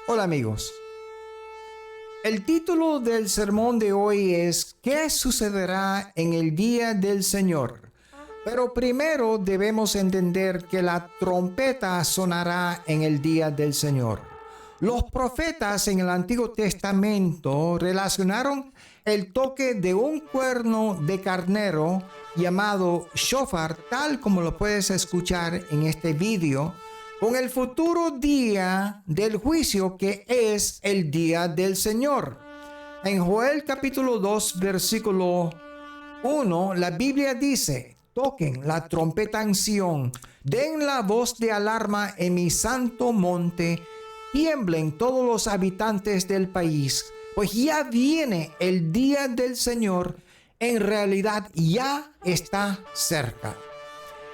Hola amigos, el título del sermón de hoy es ¿Qué sucederá en el día del Señor? Pero primero debemos entender que la trompeta sonará en el día del Señor. Los profetas en el Antiguo Testamento relacionaron el toque de un cuerno de carnero llamado shofar, tal como lo puedes escuchar en este video, con el futuro día del juicio que es el día del Señor. En Joel capítulo 2 versículo 1 la Biblia dice: toquen la trompeta en Sión, den la voz de alarma en mi santo monte, tiemblen todos los habitantes del país, pues ya viene el día del Señor, en realidad ya está cerca.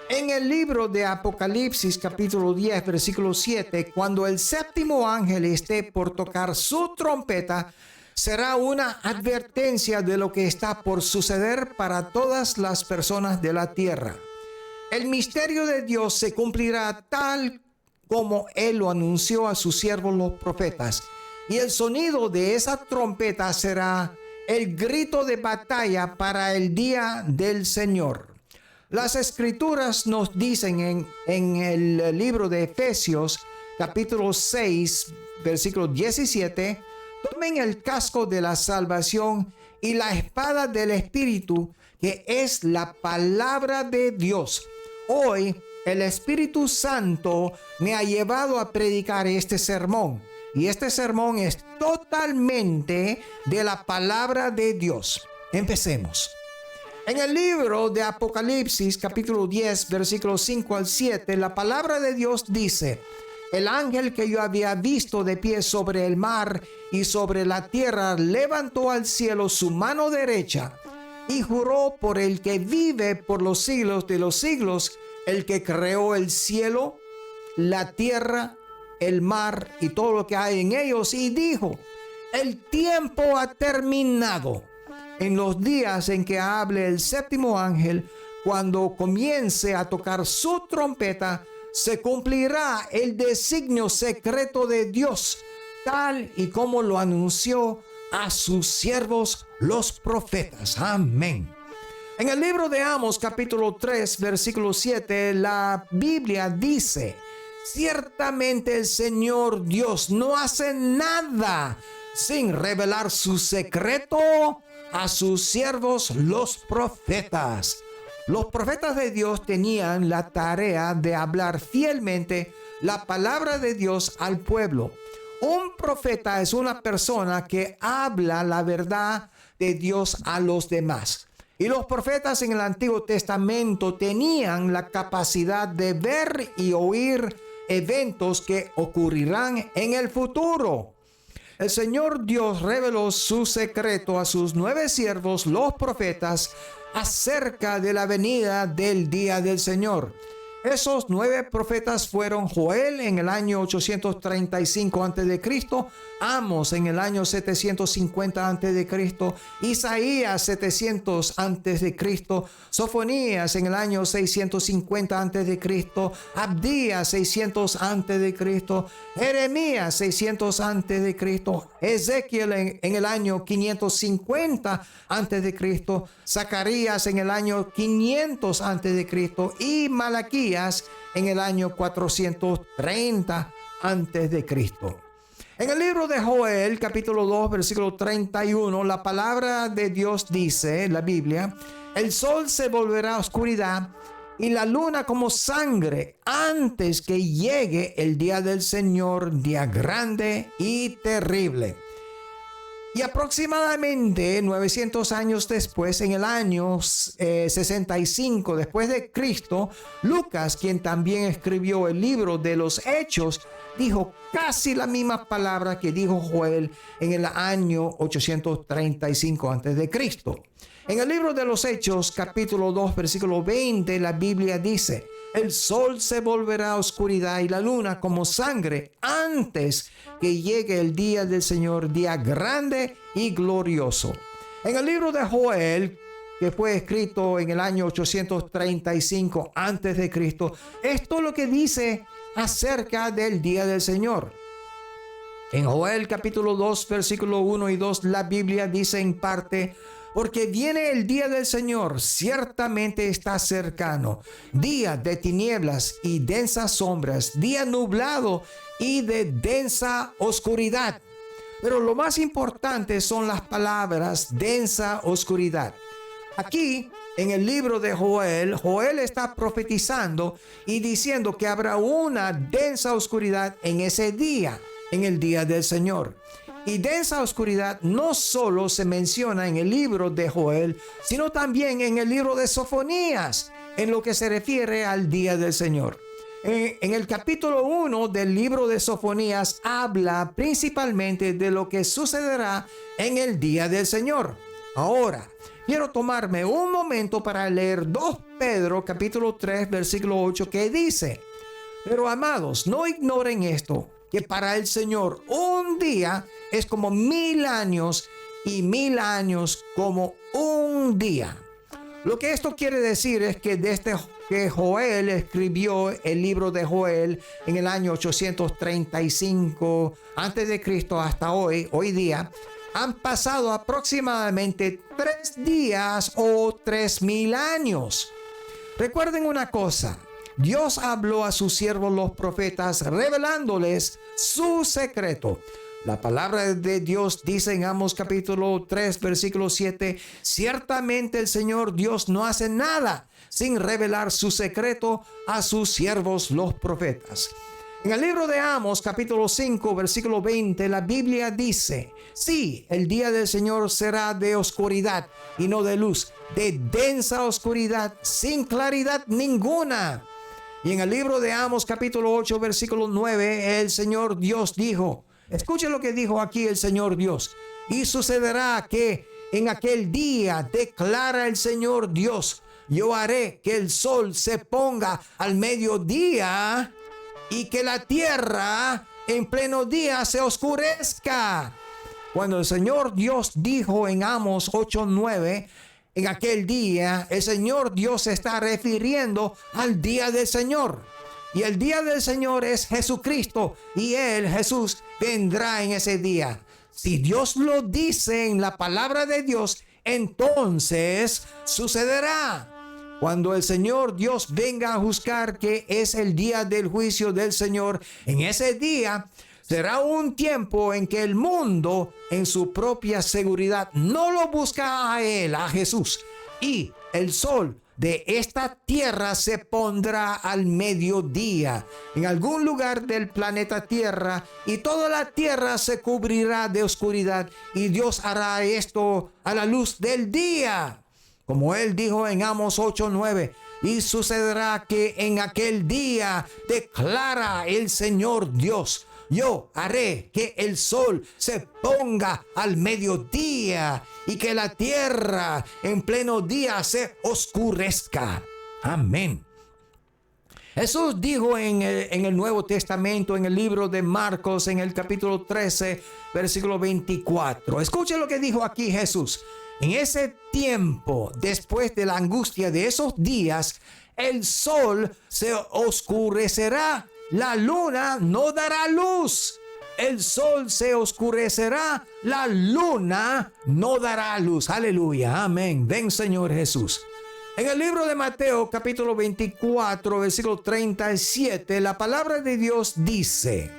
En el libro de Apocalipsis capítulo 10 versículo 7, cuando el séptimo ángel esté por tocar su trompeta, será una advertencia de lo que está por suceder para todas las personas de la tierra. El misterio de Dios se cumplirá tal como Él lo anunció a sus siervos los profetas, y el sonido de esa trompeta será el grito de batalla para el día del Señor. Las escrituras nos dicen en el libro de Efesios capítulo 6 versículo 17, tomen el casco de la salvación y la espada del Espíritu, que es la palabra de Dios. Hoy el Espíritu Santo me ha llevado a predicar este sermón, y este sermón es totalmente de la palabra de Dios. Empecemos. En el libro de Apocalipsis capítulo 10 versículos 5 al 7, la palabra de Dios dice: el ángel que yo había visto de pie sobre el mar y sobre la tierra levantó al cielo su mano derecha y juró por el que vive por los siglos de los siglos, el que creó el cielo, la tierra, el mar y todo lo que hay en ellos, y dijo: el tiempo ha terminado. En los días en que hable el séptimo ángel, cuando comience a tocar su trompeta, se cumplirá el designio secreto de Dios, tal y como lo anunció a sus siervos los profetas. Amén. En el libro de Amos capítulo 3 versículo 7, la Biblia dice: ciertamente el Señor Dios no hace nada sin revelar su secreto a sus siervos los profetas. Los profetas de Dios tenían la tarea de hablar fielmente la palabra de Dios al pueblo. Un profeta es una persona que habla la verdad de Dios a los demás. Y los profetas en el Antiguo Testamento tenían la capacidad de ver y oír eventos que ocurrirán en el futuro. El Señor Dios reveló su secreto a sus 9 siervos, los profetas, acerca de la venida del día del Señor. Esos 9 profetas fueron Joel en el año 835 a.C., Amos en el año 750 a.C., Isaías 700 a.C., Sofonías en el año 650 a.C., Abdías 600 a.C., Jeremías 600 a.C., Ezequiel en el año 550 a.C., Zacarías en el año 500 a.C. y Malaquías en el año 430 a.C. En el libro de Joel, capítulo 2, versículo 31, la palabra de Dios dice, la Biblia: el sol se volverá a oscuridad y la luna como sangre antes que llegue el día del Señor, día grande y terrible. Y aproximadamente 900 años después, en el año 65 después de Cristo, Lucas, quien también escribió el libro de los Hechos, dijo casi la misma palabra que dijo Joel en el año 835 a.C. En el libro de los Hechos, capítulo 2, versículo 20, la Biblia dice: el sol se volverá a oscuridad y la luna como sangre antes que llegue el día del Señor, día grande y glorioso. En el libro de Joel, que fue escrito en el año 835 a.C., esto es lo que dice acerca del día del Señor. En Joel capítulo 2, versículo 1 y 2, la Biblia dice en parte: porque viene el día del Señor, ciertamente está cercano, día de tinieblas y densas sombras, día nublado y de densa oscuridad. Pero lo más importante son las palabras densa oscuridad. Aquí, en el libro de Joel, Joel está profetizando y diciendo que habrá una densa oscuridad en ese día, en el día del Señor. Y densa oscuridad no solo se menciona en el libro de Joel, sino también en el libro de Sofonías, en lo que se refiere al día del Señor. En el capítulo 1 del libro de Sofonías habla principalmente de lo que sucederá en el día del Señor. Ahora, quiero tomarme un momento para leer 2 Pedro capítulo 3 versículo 8 que dice: pero amados, no ignoren esto, que para el Señor un día es como 1000 años y 1000 años como un día. Lo que esto quiere decir es que desde que Joel escribió el libro de Joel en el año 835 antes de Cristo hasta hoy día, han pasado aproximadamente 3 días o 3000 años. Recuerden una cosa: Dios habló a sus siervos los profetas revelándoles su secreto. La palabra de Dios dice en Amos capítulo 3 versículo 7: ciertamente el Señor Dios no hace nada sin revelar su secreto a sus siervos los profetas. En el libro de Amos capítulo 5 versículo 20 la Biblia dice: sí, el día del Señor será de oscuridad y no de luz, de densa oscuridad sin claridad ninguna. Y en el libro de Amos capítulo 8 versículo 9 el Señor Dios dijo, escuche lo que dijo aquí el Señor Dios: y sucederá que en aquel día, declara el Señor Dios, yo haré que el sol se ponga al mediodía y que la tierra en pleno día se oscurezca. Cuando el Señor Dios dijo en Amos 8:9, en aquel día, el Señor Dios se está refiriendo al día del Señor. Y el día del Señor es Jesucristo, y Él, Jesús, vendrá en ese día. Si Dios lo dice en la palabra de Dios, entonces sucederá. Cuando el Señor Dios venga a juzgar, que es el día del juicio del Señor, en ese día será un tiempo en que el mundo, en su propia seguridad, no lo busca a Él, a Jesús, y el sol de esta tierra se pondrá al mediodía en algún lugar del planeta Tierra, y toda la tierra se cubrirá de oscuridad, y Dios hará esto a la luz del día. Como Él dijo en Amos 8:9, y sucederá que en aquel día, declara el Señor Dios, yo haré que el sol se ponga al mediodía y que la tierra en pleno día se oscurezca. Amén. Jesús dijo en el Nuevo Testamento, en el libro de Marcos, en el capítulo 13, versículo 24. Escuchen lo que dijo aquí Jesús. En ese tiempo, después de la angustia de esos días, el sol se oscurecerá, la luna no dará luz. El sol se oscurecerá, la luna no dará luz. Aleluya, amén. Ven, Señor Jesús. En el libro de Mateo, capítulo 24, versículo 37, la palabra de Dios dice: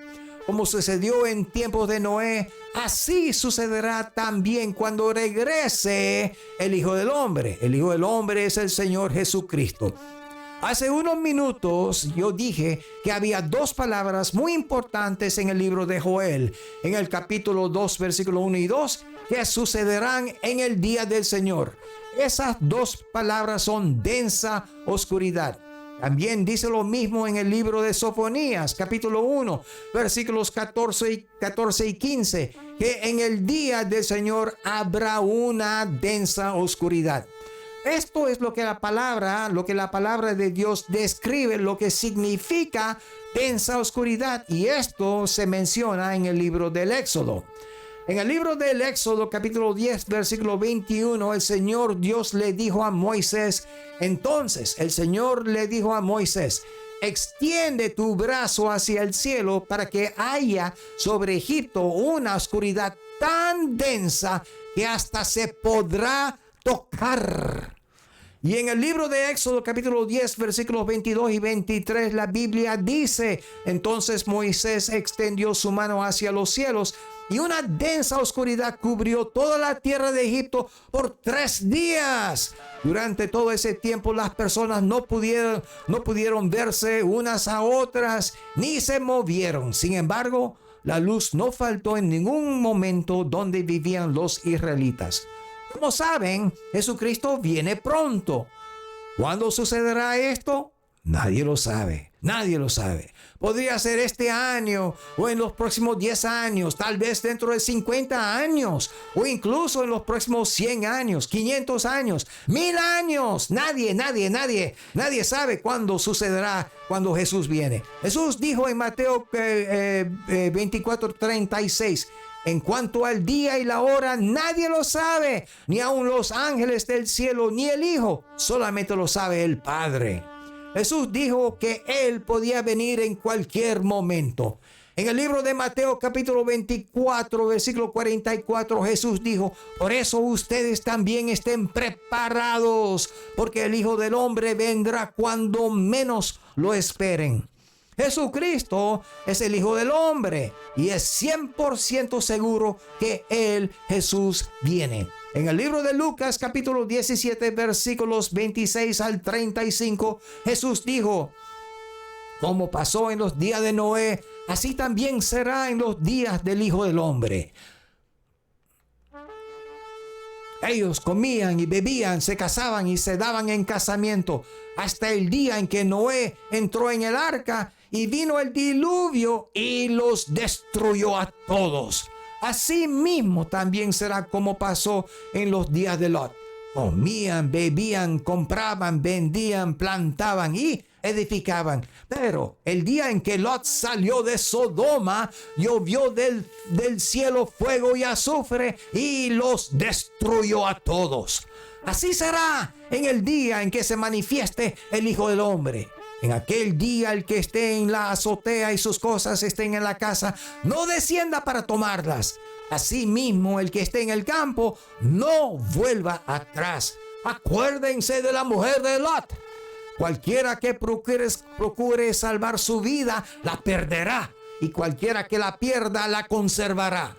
como sucedió en tiempos de Noé, así sucederá también cuando regrese el Hijo del Hombre. El Hijo del Hombre es el Señor Jesucristo. Hace unos minutos yo dije que había 2 palabras muy importantes en el libro de Joel, en el capítulo 2, versículo 1 y 2, que sucederán en el día del Señor. Esas 2 palabras son densa oscuridad. También dice lo mismo en el libro de Sofonías, capítulo 1, versículos 14 y 15, que en el día del Señor habrá una densa oscuridad. Esto es lo que la palabra de Dios describe, lo que significa densa oscuridad, y esto se menciona en el libro del Éxodo. En el libro del Éxodo, capítulo 10, versículo 21, el Señor Dios le dijo a Moisés, entonces el Señor le dijo a Moisés, extiende tu brazo hacia el cielo para que haya sobre Egipto una oscuridad tan densa que hasta se podrá tocar. Y en el libro de Éxodo capítulo 10 versículos 22 y 23 la Biblia dice: entonces Moisés extendió su mano hacia los cielos y una densa oscuridad cubrió toda la tierra de Egipto por 3 días. Durante todo ese tiempo las personas no pudieron verse unas a otras ni se movieron. Sin embargo, la luz no faltó en ningún momento donde vivían los israelitas. Como saben, Jesucristo viene pronto. ¿Cuándo sucederá esto? Nadie lo sabe. Nadie lo sabe. Podría ser este año o en los próximos 10 años, tal vez dentro de 50 años o incluso en los próximos 100 años, 500 años, 1000 años. Nadie sabe cuándo sucederá cuando Jesús viene. Jesús dijo en Mateo 24:36: en cuanto al día y la hora, nadie lo sabe, ni aun los ángeles del cielo, ni el Hijo, solamente lo sabe el Padre. Jesús dijo que Él podía venir en cualquier momento. En el libro de Mateo capítulo 24, versículo 44, Jesús dijo: por eso ustedes también estén preparados, porque el Hijo del Hombre vendrá cuando menos lo esperen. Jesucristo es el Hijo del Hombre y es 100% seguro que Él, Jesús, viene. En el libro de Lucas capítulo 17 versículos 26 al 35, Jesús dijo: como pasó en los días de Noé, así también será en los días del Hijo del Hombre. Ellos comían y bebían, se casaban y se daban en casamiento hasta el día en que Noé entró en el arca y vino el diluvio y los destruyó a todos. Así mismo también será como pasó en los días de Lot. Comían, bebían, compraban, vendían, plantaban y edificaban. Pero el día en que Lot salió de Sodoma, llovió del cielo fuego y azufre y los destruyó a todos. Así será en el día en que se manifieste el Hijo del Hombre. En aquel día el que esté en la azotea y sus cosas estén en la casa, no descienda para tomarlas. Asimismo, el que esté en el campo, no vuelva atrás. Acuérdense de la mujer de Lot. Cualquiera que procure salvar su vida, la perderá. Y cualquiera que la pierda, la conservará.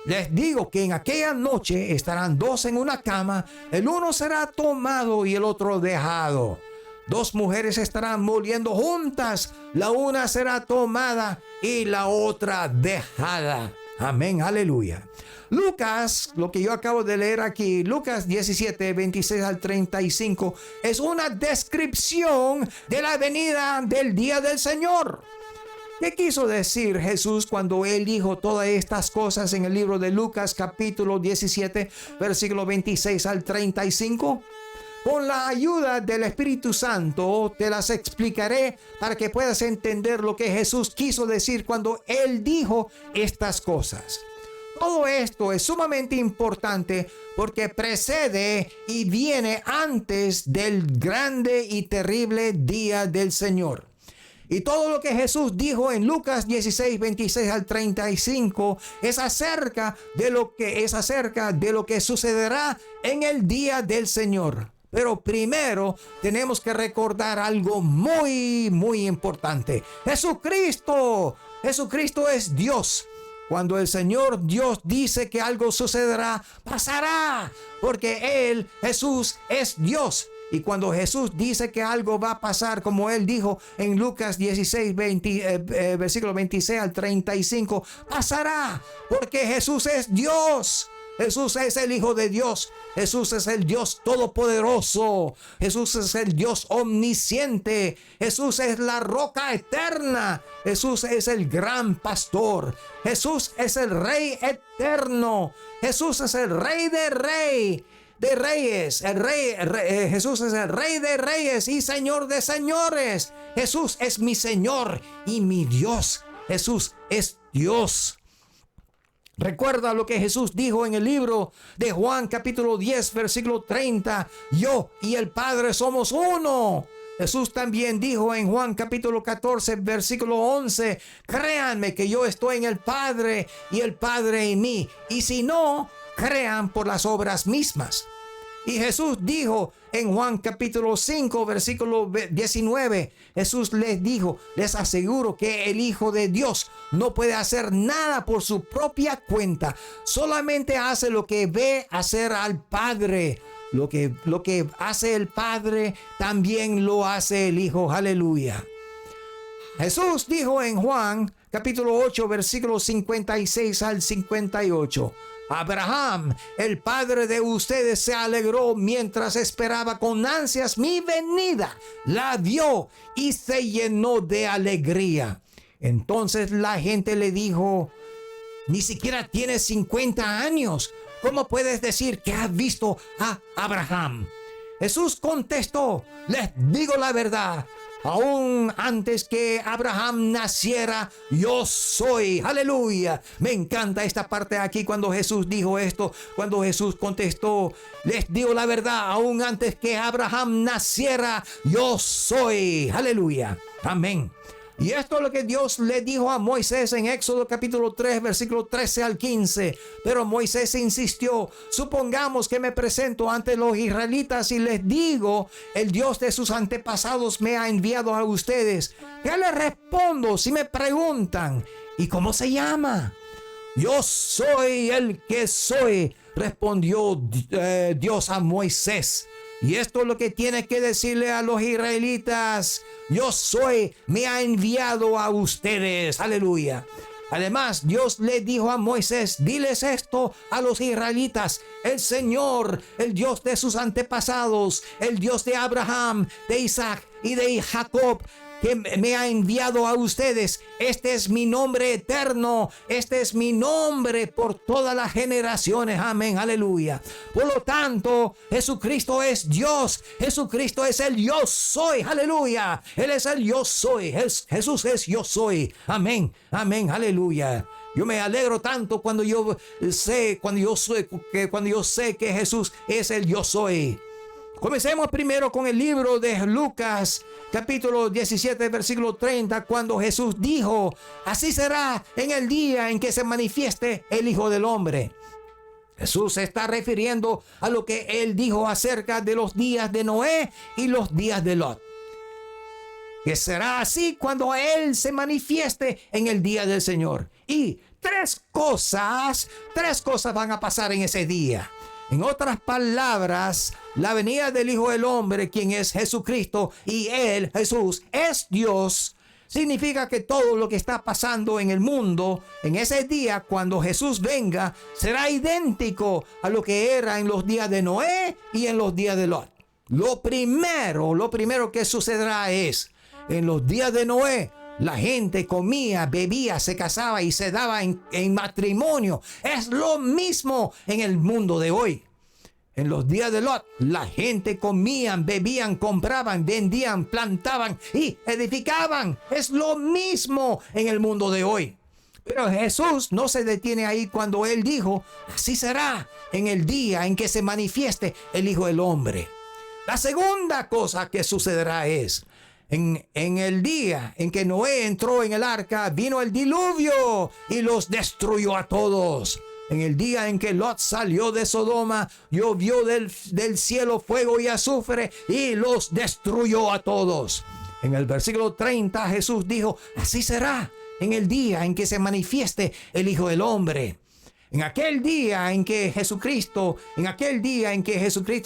Les digo que en aquella noche estarán 2 en una cama. El uno será tomado y el otro dejado. 2 mujeres estarán moliendo juntas. La una será tomada y la otra dejada. Amén, aleluya. Lucas, lo que yo acabo de leer aquí, Lucas 17, 26 al 35, es una descripción de la venida del día del Señor. ¿Qué quiso decir Jesús cuando Él dijo todas estas cosas en el libro de Lucas capítulo 17, versículo 26 al 35? Con la ayuda del Espíritu Santo te las explicaré para que puedas entender lo que Jesús quiso decir cuando Él dijo estas cosas. Todo esto es sumamente importante porque precede y viene antes del grande y terrible día del Señor. Y todo lo que Jesús dijo en Lucas 16, 26 al 35 es acerca de lo que sucederá en el día del Señor. Pero primero tenemos que recordar algo muy, muy importante. Jesucristo es Dios. Cuando el Señor Dios dice que algo sucederá, pasará. Porque Jesús, es Dios. Y cuando Jesús dice que algo va a pasar, como Él dijo en Lucas 16, versículo 26 al 35, pasará. Porque Jesús es Dios. Jesús es el Hijo de Dios. Jesús es el Dios todopoderoso. Jesús es el Dios omnisciente. Jesús es la roca eterna. Jesús es el gran pastor. Jesús es el Rey eterno. Jesús es el Rey de reyes. Jesús es el Rey de reyes y Señor de señores. Jesús es mi Señor y mi Dios. Jesús es Dios. Recuerda lo que Jesús dijo en el libro de Juan capítulo 10 versículo 30. Yo y el Padre somos uno. Jesús también dijo en Juan capítulo 14, versículo 11, créanme que yo estoy en el Padre y el Padre en mí. Y si no, crean por las obras mismas. Y Jesús dijo en Juan capítulo 5, versículo 19, Jesús les dijo, les aseguro que el Hijo de Dios no puede hacer nada por su propia cuenta, solamente hace lo que ve hacer al Padre. Lo que hace el Padre, también lo hace el Hijo. Aleluya. Jesús dijo en Juan capítulo 8, versículos 56 al 58. Abraham, el padre de ustedes, se alegró mientras esperaba con ansias mi venida. La vio y se llenó de alegría. Entonces la gente le dijo, ni siquiera tienes 50 años. ¿Cómo puedes decir que has visto a Abraham? Jesús contestó, les digo la verdad. Aún antes que Abraham naciera, yo soy. Aleluya. Me encanta esta parte aquí cuando Jesús dijo esto. Cuando Jesús contestó, les digo la verdad. Aún antes que Abraham naciera, yo soy. Aleluya. Amén. Y esto es lo que Dios le dijo a Moisés en Éxodo capítulo 3, versículo 13 al 15. Pero Moisés insistió, supongamos que me presento ante los israelitas y les digo, el Dios de sus antepasados me ha enviado a ustedes. ¿Qué les respondo si me preguntan? ¿Y cómo se llama? Yo soy el que soy, respondió Dios a Moisés. Y esto es lo que tienes que decirle a los israelitas. Yo soy, me ha enviado a ustedes. Aleluya. Además, Dios le dijo a Moisés, diles esto a los israelitas. El Señor, el Dios de sus antepasados, el Dios de Abraham, de Isaac y de Jacob, que me ha enviado a ustedes. Este es mi nombre eterno. Este es mi nombre por todas las generaciones. Amén. Aleluya. Por lo tanto, Jesucristo es Dios. Jesucristo es el yo soy. Aleluya. Él es el yo soy. Jesús es yo soy. Amén. Amén. Aleluya. Yo me alegro tanto cuando yo sé que Jesús es el yo soy. Comencemos primero con el libro de Lucas, capítulo 17, versículo 30, cuando Jesús dijo, así será en el día en que se manifieste el Hijo del Hombre. Jesús se está refiriendo a lo que él dijo acerca de los días de Noé y los días de Lot. Que será así cuando él se manifieste en el día del Señor. Y tres cosas van a pasar en ese día. En otras palabras, la venida del Hijo del Hombre, quien es Jesucristo, y él, Jesús, es Dios, significa que todo lo que está pasando en el mundo, en ese día, cuando Jesús venga, será idéntico a lo que era en los días de Noé y en los días de Lot. Lo primero que sucederá es, en los días de Noé, la gente comía, bebía, se casaba y se daba en matrimonio. Es lo mismo en el mundo de hoy. En los días de Lot, la gente comían, bebían, compraban, vendían, plantaban y edificaban. Es lo mismo en el mundo de hoy. Pero Jesús no se detiene ahí cuando él dijo, así será en el día en que se manifieste el Hijo del Hombre. La segunda cosa que sucederá es, en el día en que Noé entró en el arca, vino el diluvio y los destruyó a todos. En el día en que Lot salió de Sodoma, llovió del cielo fuego y azufre y los destruyó a todos. En el versículo 30 Jesús dijo, así será en el día en que se manifieste el Hijo del Hombre. En aquel día en que Jesucristo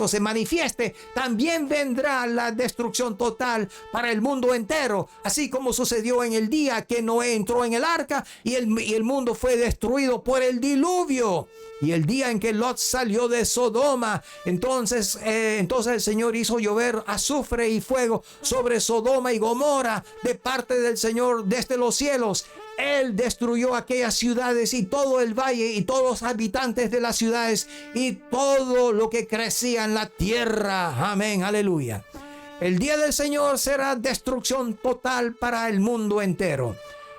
se manifieste, también vendrá la destrucción total para el mundo entero, así como sucedió en el día que Noé entró en el arca y el mundo fue destruido por el diluvio. Y el día en que Lot salió de Sodoma, entonces el Señor hizo llover azufre y fuego sobre Sodoma y Gomorra de parte del Señor desde los cielos. Él destruyó aquellas ciudades y todo el valle y todos los habitantes de las ciudades y todo lo que crecía en la tierra. Amén, aleluya. El día del Señor será destrucción total para el mundo entero.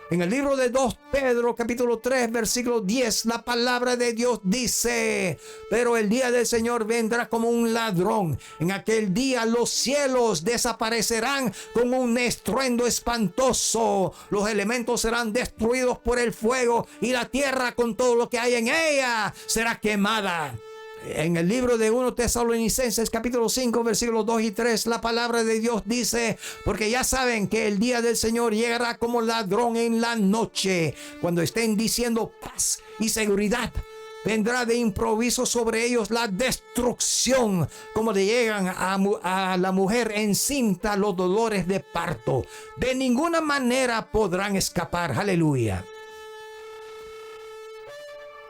En el libro de 2 Pedro, capítulo 3, versículo 10, la palabra de Dios dice: pero el día del Señor vendrá como un ladrón. En aquel día los cielos desaparecerán con un estruendo espantoso. Los elementos serán destruidos por el fuego y la tierra con todo lo que hay en ella será quemada. En el libro de 1 Tesalonicenses capítulo 5 versículos 2 y 3 la palabra de Dios dice: porque ya saben que el día del Señor llegará como ladrón en la noche. Cuando estén diciendo paz y seguridad, vendrá de improviso sobre ellos la destrucción, como le llegan a la mujer encinta los dolores de parto. De ninguna manera podrán escapar. Aleluya.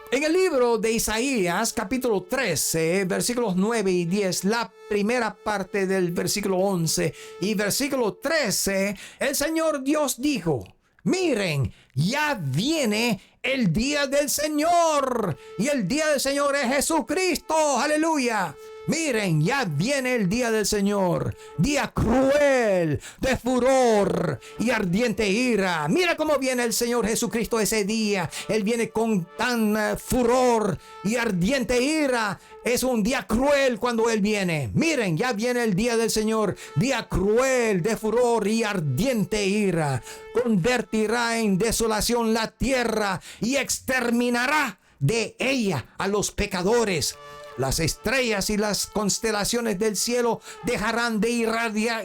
En el libro de Isaías, capítulo 13, versículos 9 y 10, la primera parte del versículo 11 y versículo 13, el Señor Dios dijo: miren, ya viene el día del Señor, y el día del Señor es Jesucristo. Aleluya. Miren, ya viene el día del Señor, día cruel, de furor y ardiente ira. Mira cómo viene el Señor Jesucristo ese día. Él viene con tan furor y ardiente ira. Es un día cruel cuando Él viene. Miren, ya viene el día del Señor, día cruel, de furor y ardiente ira. Convertirá en desolación la tierra y exterminará de ella a los pecadores. Las estrellas y las constelaciones del cielo dejarán de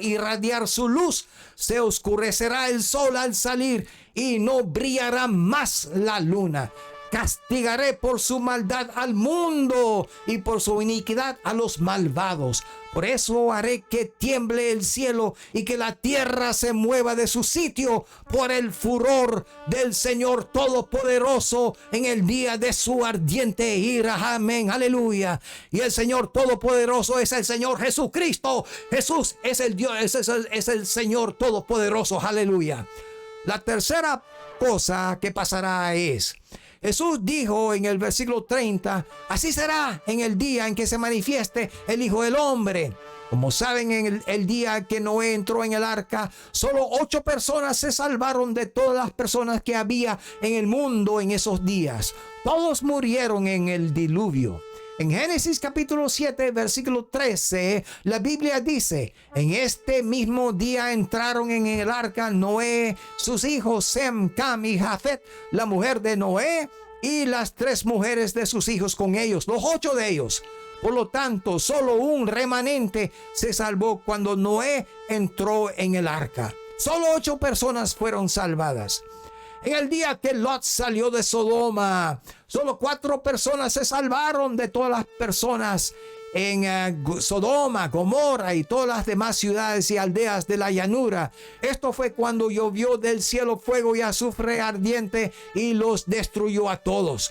irradiar su luz. Se oscurecerá el sol al salir y no brillará más la luna. Castigaré por su maldad al mundo y por su iniquidad a los malvados. Por eso haré que tiemble el cielo y que la tierra se mueva de su sitio por el furor del Señor Todopoderoso en el día de su ardiente ira. Amén, aleluya. Y el Señor Todopoderoso es el Señor Jesucristo. Jesús es el Dios, es el Señor Todopoderoso, aleluya. La tercera cosa que pasará es: Jesús dijo en el versículo 30, así será en el día en que se manifieste el Hijo del Hombre. Como saben, en el día que Noé entró en el arca, solo 8 personas se salvaron de todas las personas que había en el mundo en esos días. Todos murieron en el diluvio. En Génesis capítulo 7, versículo 13, la Biblia dice: en este mismo día entraron en el arca Noé, sus hijos Sem, Cam y Jafet, la mujer de Noé y las 3 mujeres de sus hijos con ellos, los 8 de ellos. Por lo tanto, solo un remanente se salvó cuando Noé entró en el arca. Solo 8 personas fueron salvadas. En el día que Lot salió de Sodoma, solo 4 personas se salvaron de todas las personas en Sodoma, Gomorra y todas las demás ciudades y aldeas de la llanura. Esto fue cuando llovió del cielo fuego y azufre ardiente y los destruyó a todos.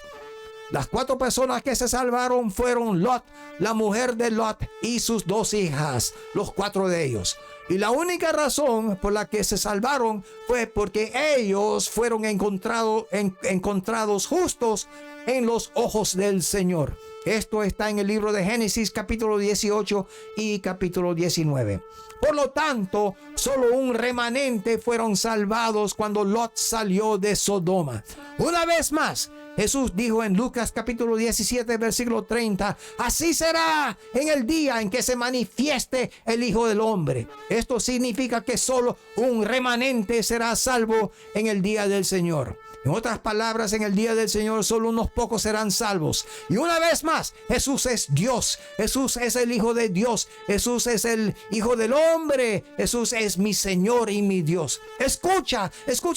Las 4 personas que se salvaron fueron Lot, la mujer de Lot y sus 2 hijas, los 4 de ellos. Y la única razón por la que se salvaron fue porque ellos fueron encontrados justos en los ojos del Señor. Esto está en el libro de Génesis capítulo 18 y capítulo 19. Por lo tanto, solo un remanente fueron salvados cuando Lot salió de Sodoma. Una vez más, Jesús dijo en Lucas capítulo 17 versículo 30, así será en el día en que se manifieste el Hijo del Hombre. Esto significa que solo un remanente será salvo en el día del Señor. En otras palabras, en el día del Señor solo unos pocos serán salvos. Y una vez más, Jesús es Dios. Jesús es el Hijo de Dios. Jesús es el Hijo del Hombre. Jesús es mi Señor y mi Dios. Escucha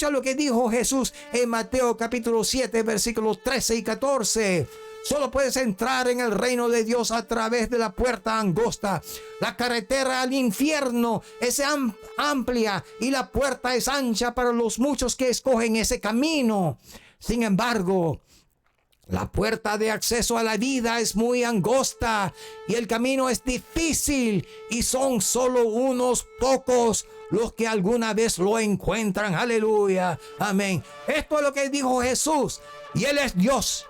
lo que dijo Jesús en Mateo capítulo 7, versículos 13 y 14. Solo puedes entrar en el reino de Dios a través de la puerta angosta. La carretera al infierno es amplia y la puerta es ancha para los muchos que escogen ese camino. Sin embargo, la puerta de acceso a la vida es muy angosta y el camino es difícil y son solo unos pocos los que alguna vez lo encuentran. Aleluya, amén. Esto es lo que dijo Jesús y Él es Dios.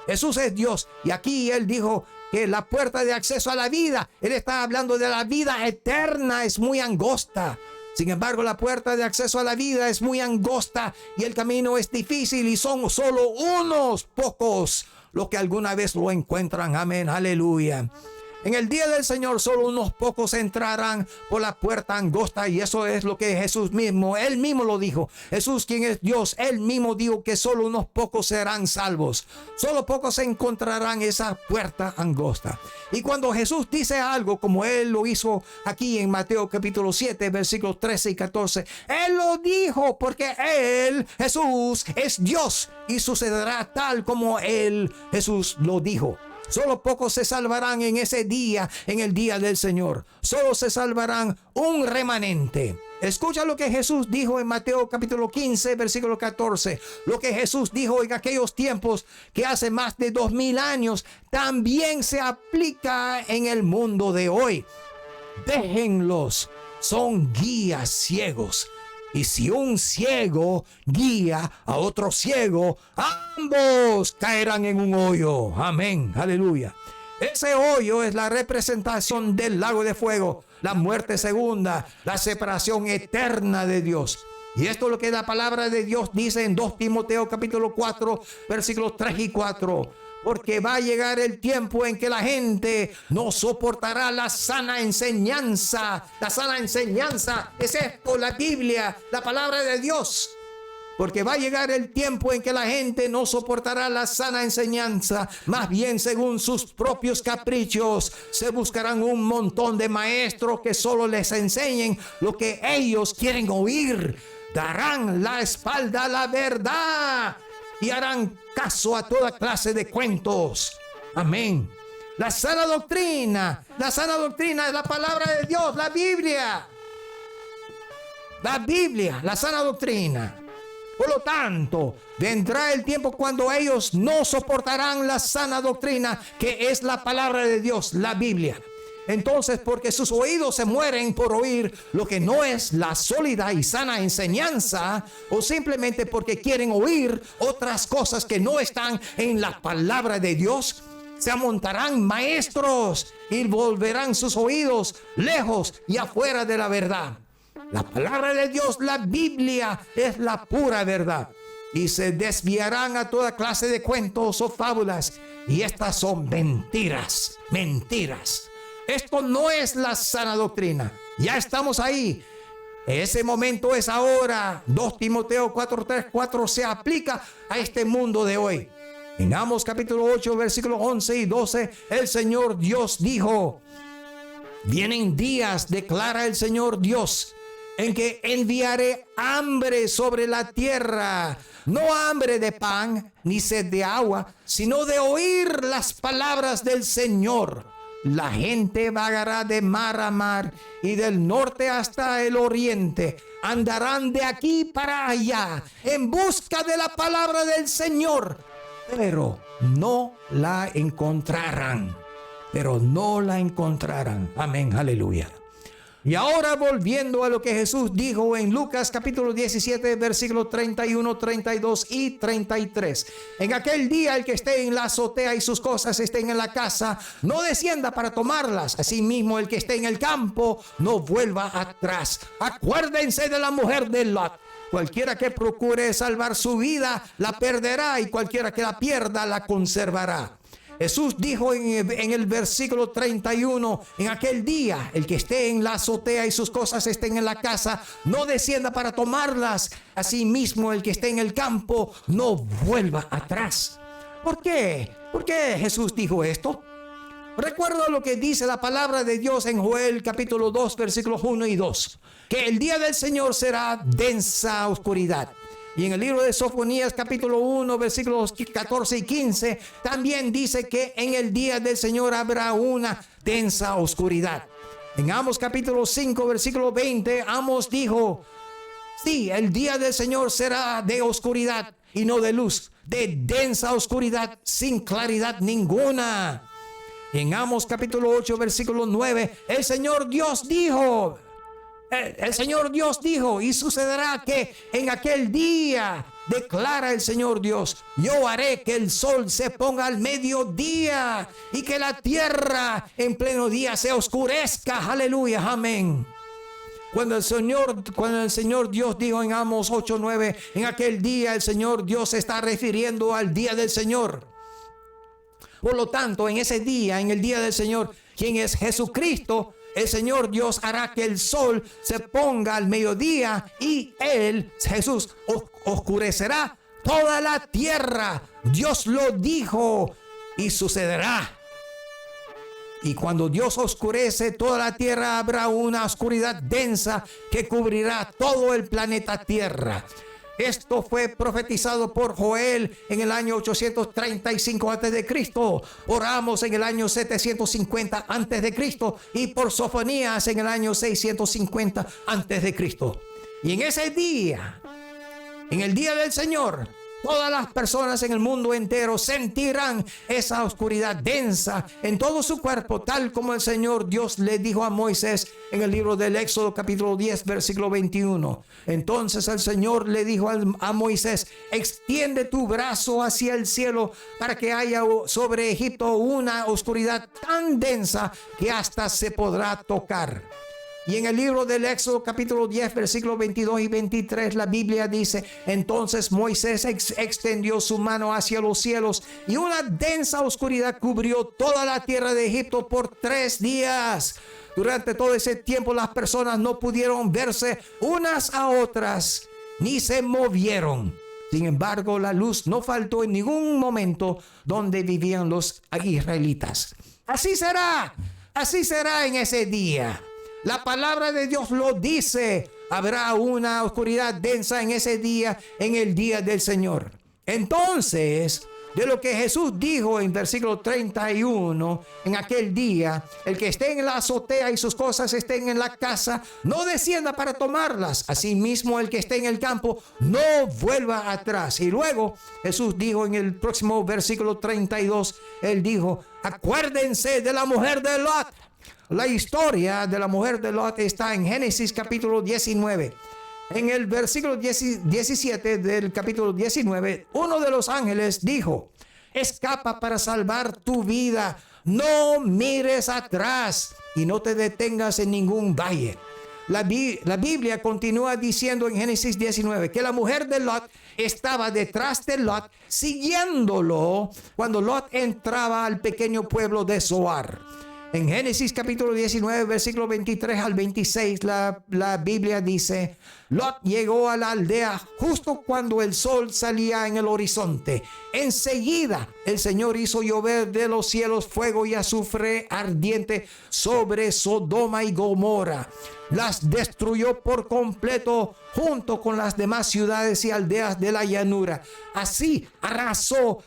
Jesús es Dios y aquí Él dijo que la puerta de acceso a la vida, Él está hablando de la vida eterna, es muy angosta. Sin embargo, la puerta de acceso a la vida es muy angosta y el camino es difícil y son solo unos pocos los que alguna vez lo encuentran. Amén, aleluya. En el día del Señor solo unos pocos entrarán por la puerta angosta, y eso es lo que Jesús mismo, Él mismo lo dijo. Jesús, quien es Dios, Él mismo dijo que solo unos pocos serán salvos. Solo pocos encontrarán esa puerta angosta. Y cuando Jesús dice algo, como Él lo hizo aquí en Mateo capítulo 7, versículos 13 y 14, Él lo dijo porque Él, Jesús, es Dios y sucederá tal como Él, Jesús, lo dijo. Solo pocos se salvarán en ese día, en el día del Señor. Solo se salvarán un remanente. Escucha lo que Jesús dijo en Mateo capítulo 15, versículo 14. Lo que Jesús dijo en aquellos tiempos que hace más de 2000 años, también se aplica en el mundo de hoy. Déjenlos, son guías ciegos. Y si un ciego guía a otro ciego, ambos caerán en un hoyo. Amén, aleluya. Ese hoyo es la representación del lago de fuego, la muerte segunda, la separación eterna de Dios. Y esto es lo que la palabra de Dios dice en 2 Timoteo capítulo 4, versículos 3 y 4. Porque va a llegar el tiempo en que la gente no soportará la sana enseñanza. La sana enseñanza es esto, la Biblia, la palabra de Dios. Porque va a llegar el tiempo en que la gente no soportará la sana enseñanza. Más bien, según sus propios caprichos, se buscarán un montón de maestros que solo les enseñen lo que ellos quieren oír. Darán la espalda a la verdad y harán caso a toda clase de cuentos. Amén. La sana doctrina es la palabra de Dios, la Biblia. La Biblia, la sana doctrina. Por lo tanto, vendrá el tiempo cuando ellos no soportarán la sana doctrina, que es la palabra de Dios, la Biblia. Entonces, porque sus oídos se mueren por oír lo que no es la sólida y sana enseñanza, o simplemente porque quieren oír otras cosas que no están en la palabra de Dios, se amontarán maestros y volverán sus oídos lejos y afuera de la verdad. La palabra de Dios, la Biblia, es la pura verdad. Y se desviarán a toda clase de cuentos o fábulas. Y estas son mentiras, mentiras. Esto no es la sana doctrina. Ya estamos ahí. Ese momento es ahora. 2 Timoteo 4:3-4 se aplica a este mundo de hoy. En Amos capítulo 8, versículos 11 y 12, el Señor Dios dijo: vienen días, declara el Señor Dios, en que enviaré hambre sobre la tierra. No hambre de pan, ni sed de agua, sino de oír las palabras del Señor. La gente vagará de mar a mar y del norte hasta el oriente. Andarán de aquí para allá en busca de la palabra del Señor, pero no la encontrarán. Amén, aleluya. Y ahora, volviendo a lo que Jesús dijo en Lucas capítulo 17, versículos 31, 32 y 33. En aquel día, el que esté en la azotea y sus cosas estén en la casa, no descienda para tomarlas. Asimismo, el que esté en el campo, no vuelva atrás. Acuérdense de la mujer de Lot. Cualquiera que procure salvar su vida, la perderá, y cualquiera que la pierda, la conservará. Jesús dijo en el versículo 31, en aquel día, el que esté en la azotea y sus cosas estén en la casa, no descienda para tomarlas. Asimismo, el que esté en el campo, no vuelva atrás. ¿Por qué? ¿Por qué Jesús dijo esto? Recuerda lo que dice la palabra de Dios en Joel capítulo 2, versículos 1 y 2, que el día del Señor será densa oscuridad. Y en el libro de Sofonías capítulo 1, versículos 14 y 15, también dice que en el día del Señor habrá una densa oscuridad. En Amos capítulo 5, versículo 20, Amos dijo: sí, el día del Señor será de oscuridad y no de luz, de densa oscuridad sin claridad ninguna. En Amos capítulo 8, versículo 9, el Señor Dios dijo, y sucederá que en aquel día, declara el Señor Dios, yo haré que el sol se ponga al mediodía y que la tierra en pleno día se oscurezca. Aleluya, amén. Cuando el Señor Dios dijo en Amos 8:9, en aquel día el Señor Dios se está refiriendo al día del Señor. Por lo tanto, en ese día, en el día del Señor, quien es Jesucristo, el Señor Dios hará que el sol se ponga al mediodía y Jesús, oscurecerá toda la tierra. Dios lo dijo y sucederá. Y cuando Dios oscurece toda la tierra, habrá una oscuridad densa que cubrirá todo el planeta Tierra. Esto fue profetizado por Joel en el año 835 a.C., por Amos en el año 750 a.C. y por Sofonías en el año 650 a.C. Y en ese día, en el día del Señor, todas las personas en el mundo entero sentirán esa oscuridad densa en todo su cuerpo, tal como el Señor Dios le dijo a Moisés en el libro del Éxodo capítulo 10 versículo 21. Entonces el Señor le dijo a Moisés: extiende tu brazo hacia el cielo para que haya sobre Egipto una oscuridad tan densa que hasta se podrá tocar. Y en el libro del Éxodo capítulo 10 versículos 22 y 23 la Biblia dice: entonces Moisés extendió su mano hacia los cielos y una densa oscuridad cubrió toda la tierra de Egipto por 3 días. Durante todo ese tiempo las personas no pudieron verse unas a otras ni se movieron. Sin embargo, la luz no faltó en ningún momento donde vivían los israelitas. Así será en ese día. La palabra de Dios lo dice. Habrá una oscuridad densa en ese día, en el día del Señor. Entonces, de lo que Jesús dijo en versículo 31, en aquel día, el que esté en la azotea y sus cosas estén en la casa, no descienda para tomarlas. Asimismo, el que esté en el campo, no vuelva atrás. Y luego Jesús dijo en el próximo versículo 32, él dijo: acuérdense de la mujer de Lot. La historia de la mujer de Lot está en Génesis capítulo 19. En el versículo 17 del capítulo 19, uno de los ángeles dijo: escapa para salvar tu vida, no mires atrás y no te detengas en ningún valle. La Biblia continúa diciendo en Génesis 19 que la mujer de Lot estaba detrás de Lot, siguiéndolo cuando Lot entraba al pequeño pueblo de Zoar. En Génesis capítulo 19, versículo 23 al 26, la Biblia dice: Lot llegó a la aldea justo cuando el sol salía en el horizonte. Enseguida el Señor hizo llover de los cielos fuego y azufre ardiente sobre Sodoma y Gomorra. Las destruyó por completo junto con las demás ciudades y aldeas de la llanura. Así arrasó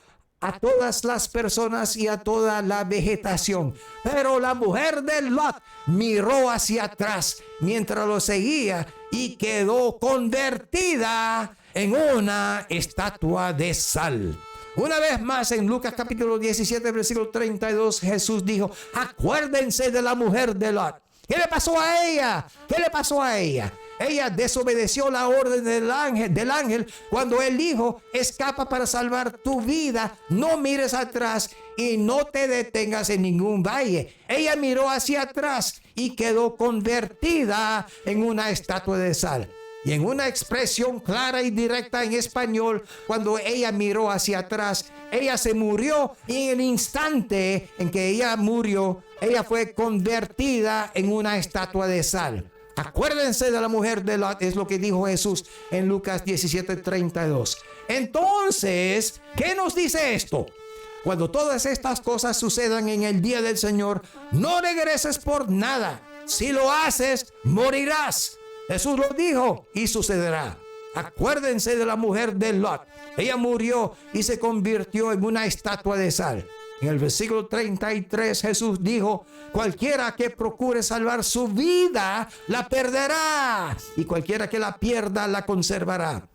a todas las personas y a toda la vegetación. Pero la mujer de Lot miró hacia atrás mientras lo seguía y quedó convertida en una estatua de sal. Una vez más en Lucas capítulo 17 versículo 32 Jesús dijo: acuérdense de la mujer de Lot. ¿Qué le pasó a ella? Ella desobedeció la orden del ángel cuando él dijo: escapa para salvar tu vida, no mires atrás y no te detengas en ningún valle. Ella miró hacia atrás y quedó convertida en una estatua de sal. Y en una expresión clara y directa en español, cuando ella miró hacia atrás, ella se murió, y en el instante en que ella murió, ella fue convertida en una estatua de sal. Acuérdense de la mujer de Lot, es lo que dijo Jesús en Lucas 17:32. Entonces, ¿qué nos dice esto? Cuando todas estas cosas sucedan en el día del Señor, no regreses por nada. Si lo haces, morirás. Jesús lo dijo y sucederá. Acuérdense de la mujer de Lot. Ella murió y se convirtió en una estatua de sal. En el versículo 33 Jesús dijo: cualquiera que procure salvar su vida, la perderá. Y cualquiera que la pierda, la conservará.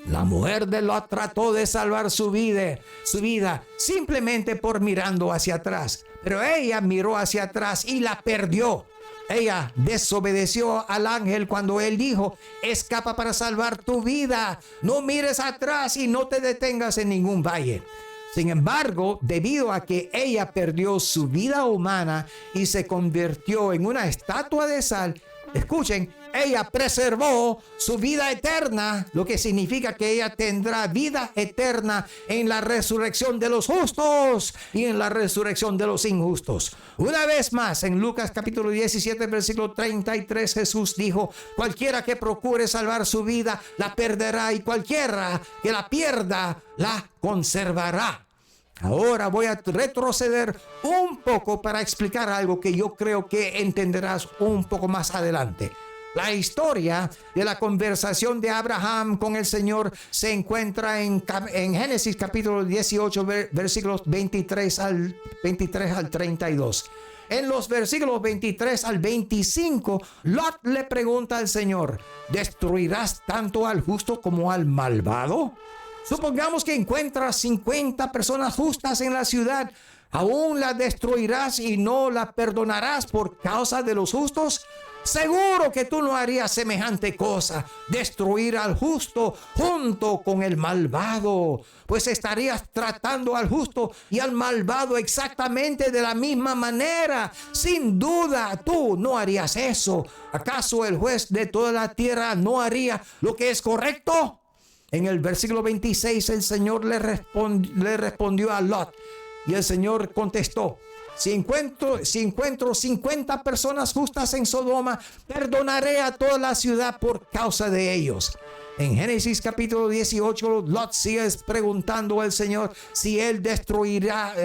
La mujer de Lot trató de salvar su vida simplemente por mirando hacia atrás. Pero ella miró hacia atrás y la perdió. Ella desobedeció al ángel cuando él dijo: escapa para salvar tu vida, no mires atrás y no te detengas en ningún valle. Sin embargo, debido a que ella perdió su vida humana y se convirtió en una estatua de sal, escuchen, ella preservó su vida eterna, lo que significa que ella tendrá vida eterna en la resurrección de los justos y en la resurrección de los injustos. Una vez más, en Lucas capítulo 17, versículo 33, Jesús dijo: cualquiera que procure salvar su vida, la perderá, y cualquiera que la pierda, la conservará. Ahora voy a retroceder un poco para explicar algo que yo creo que entenderás un poco más adelante. La historia de la conversación de Abraham con el Señor se encuentra en Génesis capítulo 18, versículos 23 al 32. En los versículos 23 al 25, Lot le pregunta al Señor: ¿destruirás tanto al justo como al malvado? Supongamos que encuentras 50 personas justas en la ciudad. ¿Aún la destruirás y no la perdonarás por causa de los justos? Seguro que tú no harías semejante cosa, destruir al justo junto con el malvado, pues estarías tratando al justo y al malvado exactamente de la misma manera. Sin duda, tú no harías eso. ¿Acaso el juez de toda la tierra no haría lo que es correcto? En el versículo 26 el Señor le respondió a Lot, y el Señor contestó: si encuentro 50 personas justas en Sodoma, perdonaré a toda la ciudad por causa de ellos. En Génesis capítulo 18, Lot sigue preguntando al Señor si él destruirá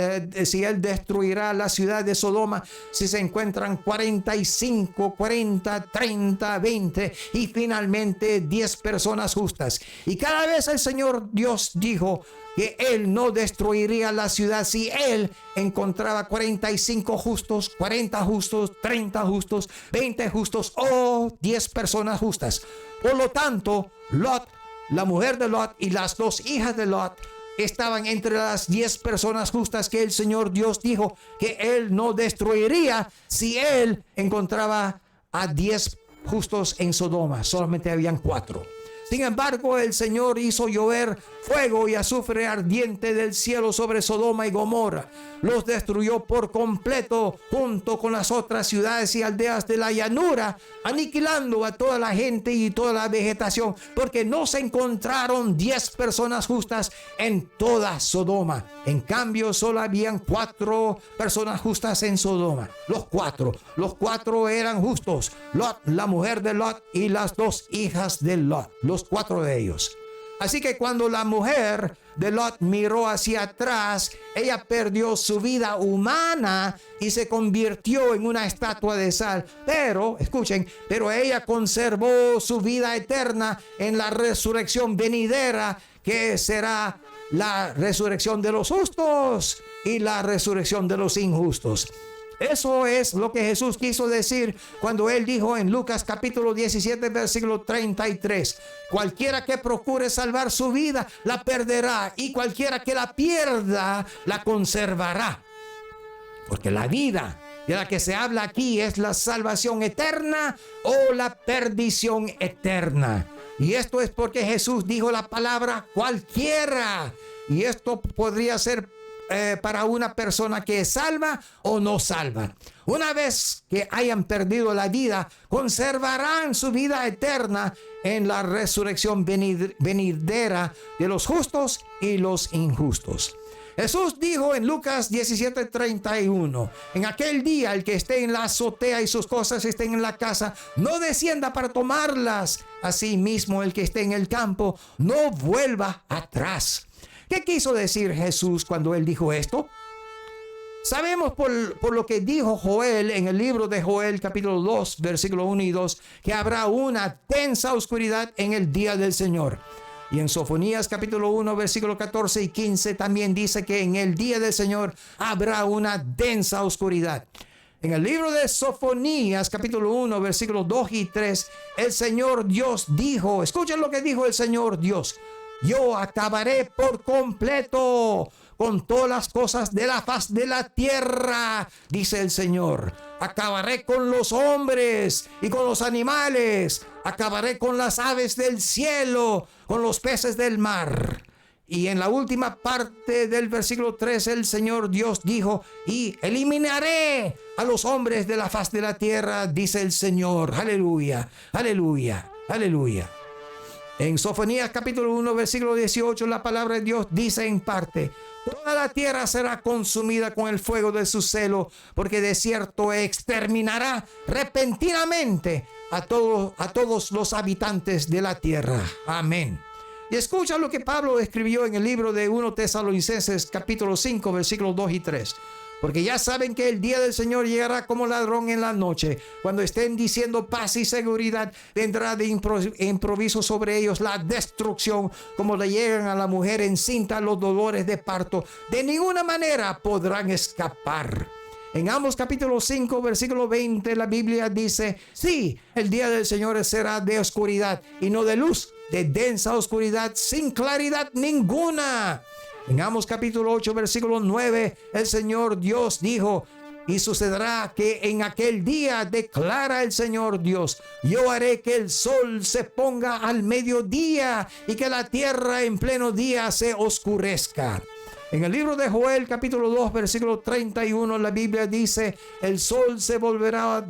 la ciudad de Sodoma si se encuentran 45, 40, 30, 20 y finalmente 10 personas justas. Y cada vez el Señor Dios dijo que él no destruiría la ciudad si él encontraba 45 justos, 40 justos, 30 justos, 20 justos o 10 personas justas. Por lo tanto, Lot, la mujer de Lot y las dos hijas de Lot estaban entre las 10 personas justas que el Señor Dios dijo que él no destruiría si él encontraba a 10 justos en Sodoma. Solamente habían 4. Sin embargo, el Señor hizo llover fuego y azufre ardiente del cielo sobre Sodoma y Gomorra. Los destruyó por completo junto con las otras ciudades y aldeas de la llanura, aniquilando a toda la gente y toda la vegetación, porque no se encontraron 10 personas justas en toda Sodoma. En cambio, solo habían 4 personas justas en Sodoma. Los cuatro eran justos: Lot, la mujer de Lot y las 2 hijas de Lot. Los 4 de ellos. Así que cuando la mujer de Lot miró hacia atrás, ella perdió su vida humana y se convirtió en una estatua de sal. Pero, escuchen, pero ella conservó su vida eterna en la resurrección venidera, que será la resurrección de los justos y la resurrección de los injustos. Eso es lo que Jesús quiso decir cuando él dijo en Lucas capítulo 17 versículo 33: cualquiera que procure salvar su vida la perderá, y cualquiera que la pierda la conservará. Porque la vida de la que se habla aquí es la salvación eterna o la perdición eterna. Y esto es porque Jesús dijo la palabra cualquiera, y esto podría ser para una persona que es salva o no salva. Una vez que hayan perdido la vida, conservarán su vida eterna en la resurrección venidera de los justos y los injustos. Jesús dijo en Lucas 17:31: en aquel día el que esté en la azotea y sus cosas estén en la casa, no descienda para tomarlas. Asimismo, el que esté en el campo, no vuelva atrás. ¿Qué quiso decir Jesús cuando él dijo esto? Sabemos por lo que dijo Joel en el libro de Joel capítulo 2 versículo 1 y 2 que habrá una densa oscuridad en el día del Señor. Y en Sofonías capítulo 1 versículo 14 y 15 también dice que en el día del Señor habrá una densa oscuridad. En el libro de Sofonías capítulo 1 versículos 2 y 3 el Señor Dios dijo, escuchen lo que dijo el Señor Dios: yo acabaré por completo con todas las cosas de la faz de la tierra, dice el Señor. Acabaré con los hombres y con los animales. Acabaré con las aves del cielo, con los peces del mar. Y en la última parte del versículo 3, el Señor Dios dijo: y eliminaré a los hombres de la faz de la tierra, dice el Señor. Aleluya, aleluya, aleluya. En Sofonías capítulo 1, versículo 18, la palabra de Dios dice en parte: toda la tierra será consumida con el fuego de su celo, porque de cierto exterminará repentinamente a todos los habitantes de la tierra. Amén. Y escucha lo que Pablo escribió en el libro de 1 Tesalonicenses capítulo 5 versículos 2 y 3. Porque ya saben que el día del Señor llegará como ladrón en la noche. Cuando estén diciendo paz y seguridad, vendrá de improviso sobre ellos la destrucción, como le llegan a la mujer encinta los dolores de parto. De ninguna manera podrán escapar. En Amos capítulo 5 versículo 20 la Biblia dice: sí, el día del Señor será de oscuridad y no de luz, de densa oscuridad sin claridad ninguna. En Amos capítulo 8 versículo 9 el Señor Dios dijo: y sucederá que en aquel día, declara el Señor Dios, yo haré que el sol se ponga al mediodía y que la tierra en pleno día se oscurezca. En el libro de Joel capítulo 2 versículo 31 la Biblia dice: el sol se volverá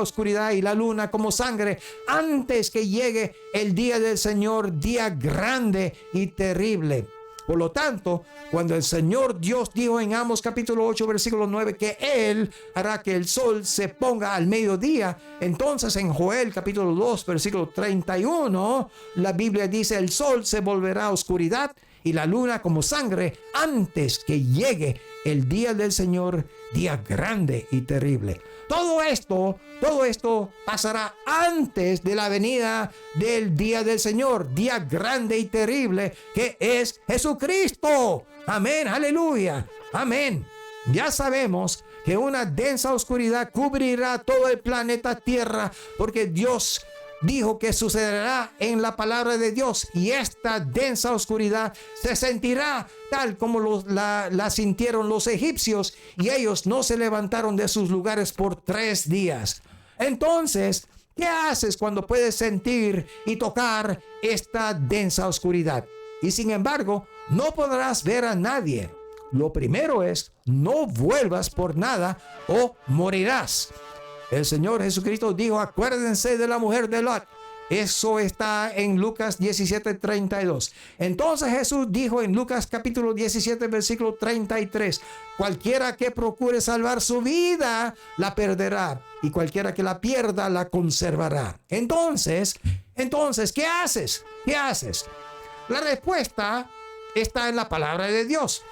oscuridad y la luna como sangre antes que llegue el día del Señor, día grande y terrible. Por lo tanto, cuando el Señor Dios dijo en Amos capítulo 8 versículo 9 que Él hará que el sol se ponga al mediodía, entonces en Joel capítulo 2 versículo 31 la Biblia dice: el sol se volverá oscuridad y la luna como sangre antes que llegue el día del Señor, día grande y terrible. Todo esto pasará antes de la venida del día del Señor, día grande y terrible, que es Jesucristo. Amén, aleluya, amén. Ya sabemos que una densa oscuridad cubrirá todo el planeta Tierra, porque Dios dijo que sucederá en la palabra de Dios, y esta densa oscuridad se sentirá tal como la sintieron los egipcios, y ellos no se levantaron de sus lugares por 3 días. Entonces, ¿qué haces cuando puedes sentir y tocar esta densa oscuridad? Y sin embargo, no podrás ver a nadie. Lo primero es: no vuelvas por nada o morirás. El Señor Jesucristo dijo: acuérdense de la mujer de Lot. Eso está en Lucas 17:32. Entonces Jesús dijo en Lucas capítulo 17 versículo 33: cualquiera que procure salvar su vida la perderá, y cualquiera que la pierda la conservará. Entonces, ¿qué haces? ¿Qué haces? La respuesta está en la palabra de Dios.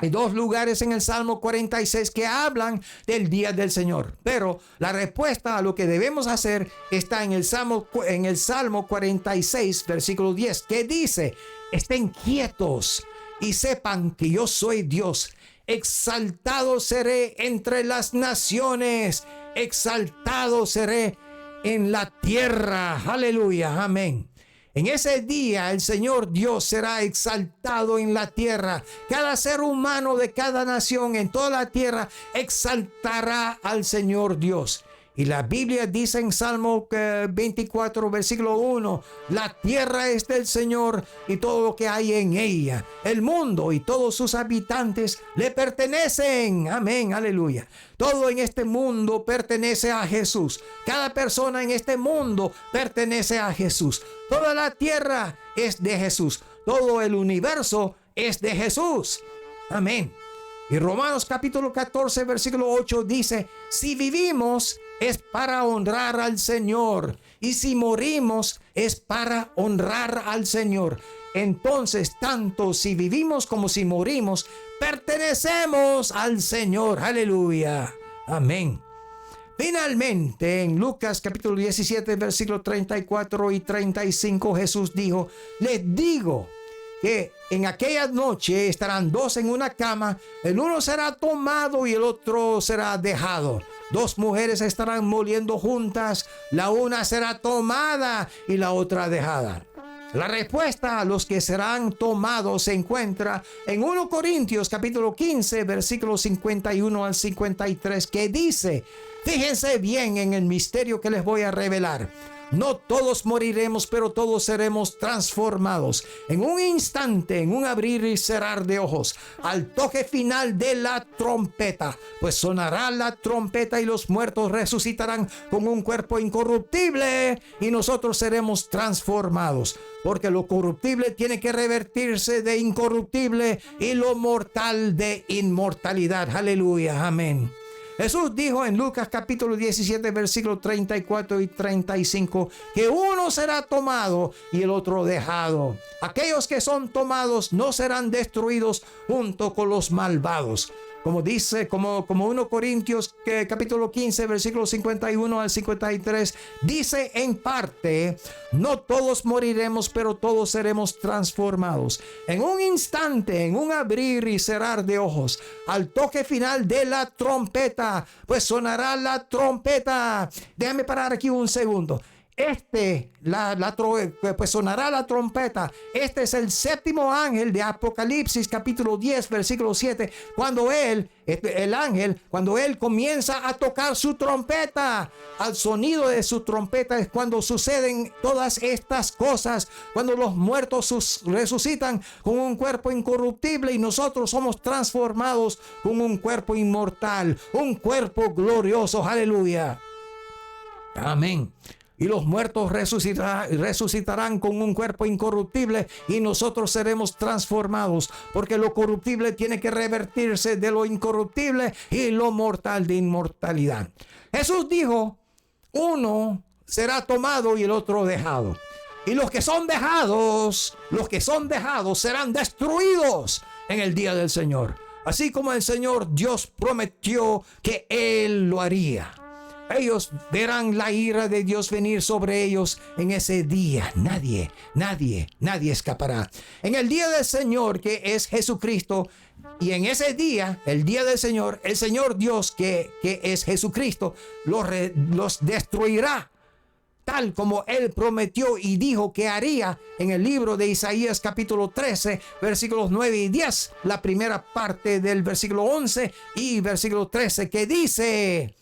Hay 2 lugares en el Salmo 46 que hablan del día del Señor. Pero la respuesta a lo que debemos hacer está en el Salmo 46, versículo 10, que dice: estén quietos y sepan que yo soy Dios. Exaltado seré entre las naciones. Exaltado seré en la tierra. Aleluya, amén. En ese día el Señor Dios será exaltado en la tierra. Cada ser humano de cada nación en toda la tierra exaltará al Señor Dios. Y la Biblia dice en Salmo 24, versículo 1, la tierra es del Señor y todo lo que hay en ella. El mundo y todos sus habitantes le pertenecen. Amén, aleluya. Todo en este mundo pertenece a Jesús. Cada persona en este mundo pertenece a Jesús. Toda la tierra es de Jesús. Todo el universo es de Jesús. Amén. Y Romanos capítulo 14, versículo 8 dice: si vivimos es para honrar al Señor, y si morimos es para honrar al Señor. Entonces, tanto si vivimos como si morimos, pertenecemos al Señor. Aleluya. Amén. Finalmente, en Lucas capítulo 17, versículos 34 y 35, Jesús dijo: les digo que en aquella noche estarán 2 en una cama, el uno será tomado y el otro será dejado. 2 mujeres estarán moliendo juntas, la una será tomada y la otra dejada. La respuesta a los que serán tomados se encuentra en 1 Corintios capítulo 15, versículos 51 al 53, que dice: fíjense bien en el misterio que les voy a revelar. No todos moriremos, pero todos seremos transformados. En un instante, en un abrir y cerrar de ojos, al toque final de la trompeta, pues sonará la trompeta y los muertos resucitarán con un cuerpo incorruptible y nosotros seremos transformados. Porque lo corruptible tiene que revertirse de incorruptible y lo mortal de inmortalidad. Aleluya, amén. Jesús dijo en Lucas capítulo 17 versículos 34 y 35 que uno será tomado y el otro dejado. Aquellos que son tomados no serán destruidos junto con los malvados. Como dice, como 1 Corintios capítulo 15 versículos 51 al 53, dice en parte, no todos moriremos, pero todos seremos transformados. En un instante, en un abrir y cerrar de ojos, al toque final de la trompeta, pues sonará la trompeta. Déjame parar aquí un segundo. Pues sonará la trompeta. Este es el séptimo ángel de Apocalipsis capítulo 10 versículo 7, cuando el ángel comienza a tocar su trompeta. Al sonido de su trompeta es cuando suceden todas estas cosas, cuando los muertos resucitan con un cuerpo incorruptible y nosotros somos transformados con un cuerpo inmortal, un cuerpo glorioso. Aleluya, amén. Y los muertos resucitarán con un cuerpo incorruptible y nosotros seremos transformados, porque lo corruptible tiene que revertirse de lo incorruptible y lo mortal de inmortalidad. Jesús dijo, uno será tomado y el otro dejado. Y los que son dejados serán destruidos en el día del Señor. Así como el Señor Dios prometió que Él lo haría. Ellos verán la ira de Dios venir sobre ellos en ese día. Nadie escapará. En el día del Señor, que es Jesucristo, y en ese día, el día del Señor, el Señor Dios, que es Jesucristo, los destruirá, tal como Él prometió y dijo que haría en el libro de Isaías capítulo 13, versículos 9 y 10, la primera parte del versículo 11 y versículo 13, que dice...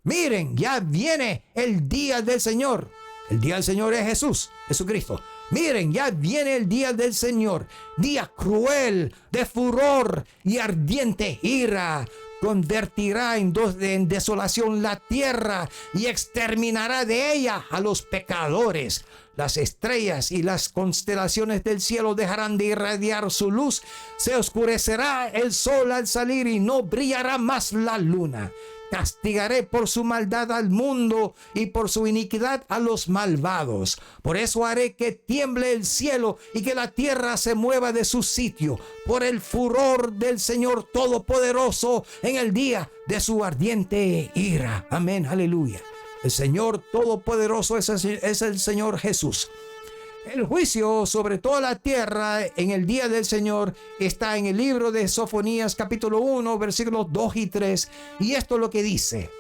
Miren, ya viene el día del Señor. El día del Señor es Jesucristo. Miren, ya viene el día del Señor. Día cruel, de furor y ardiente ira. Convertirá en desolación la tierra y exterminará de ella a los pecadores. Las estrellas y las constelaciones del cielo dejarán de irradiar su luz. Se oscurecerá el sol al salir y no brillará más la luna. Castigaré por su maldad al mundo y por su iniquidad a los malvados. Por eso haré que tiemble el cielo y que la tierra se mueva de su sitio, por el furor del Señor Todopoderoso en el día de su ardiente ira. Amén, aleluya. El Señor Todopoderoso es el Señor Jesús. El juicio sobre toda la tierra en el día del Señor está en el libro de Sofonías capítulo 1 versículos 2 y 3. Y esto es lo que dice: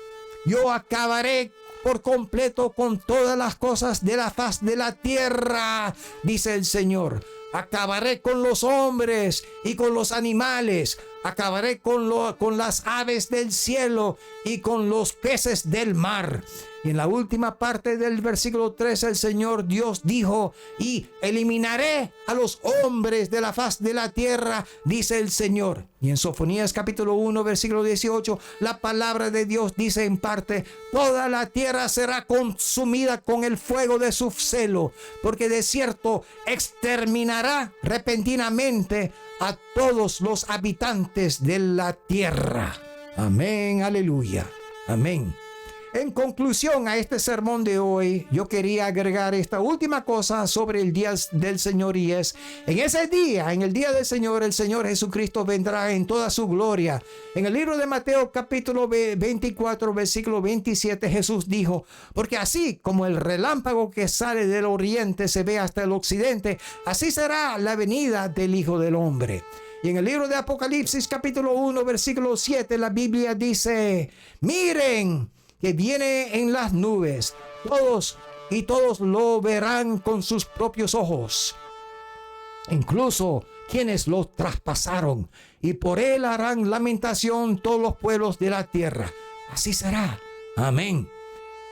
yo acabaré por completo con todas las cosas de la faz de la tierra, dice el Señor. Acabaré con los hombres y con los animales. Acabaré con las aves del cielo y con los peces del mar. Y en la última parte del versículo 3 el Señor Dios dijo: y eliminaré a los hombres de la faz de la tierra, dice el Señor. Y en Sofonías capítulo 1 versículo 18 la palabra de Dios dice en parte: toda la tierra será consumida con el fuego de su celo, porque de cierto exterminará repentinamente a todos los habitantes de la tierra. Amén, aleluya, amén. En conclusión a este sermón de hoy, yo quería agregar esta última cosa sobre el día del Señor, y es: en ese día, en el día del Señor, el Señor Jesucristo vendrá en toda su gloria. En el libro de Mateo capítulo 24 versículo 27 Jesús dijo: porque así como el relámpago que sale del oriente se ve hasta el occidente, así será la venida del Hijo del Hombre. Y en el libro de Apocalipsis capítulo 1 versículo 7 la Biblia dice: miren que viene en las nubes, todos lo verán con sus propios ojos, incluso quienes lo traspasaron, y por él harán lamentación todos los pueblos de la tierra. Así será. Amén.